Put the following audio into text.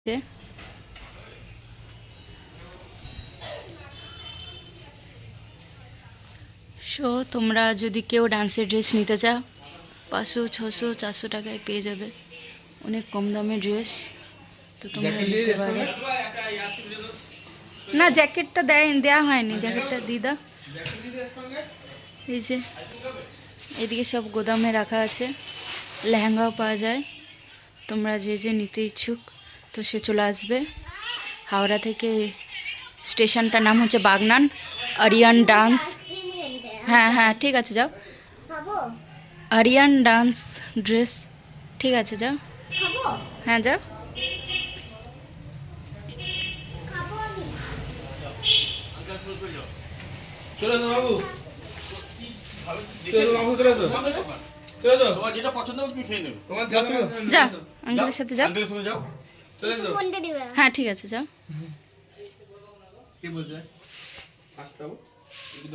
So তোমরা যদি কেউ ডান্সের ড্রেস নিতে চাও 500, 600, 400 টাকায় পেয়ে যাবে, অনেক কম দামের ড্রেস। তো তোমরা নিতে পারো। না, জ্যাকেটটা দেওয়া হয়নি, জ্যাকেটটা দিদা এই যে এদিকে সব গোদামে রাখা আছে। লেহেঙ্গাও পাওয়া যায়, তোমরা যে যে নিতে ইচ্ছুক তো সে চলে আসবে। হাওড়া থেকে স্টেশনটার নাম হচ্ছে বাগনান, আরিয়ান ডান্স। হ্যাঁ হ্যাঁ ঠিক আছে, যাও। আরিয়ান ডান্স ড্রেস, ঠিক আছে যাও। হ্যাঁ যাও। যাও আঙ্কেলের সাথে যাও। হ্যাঁ ঠিক আছে যাও।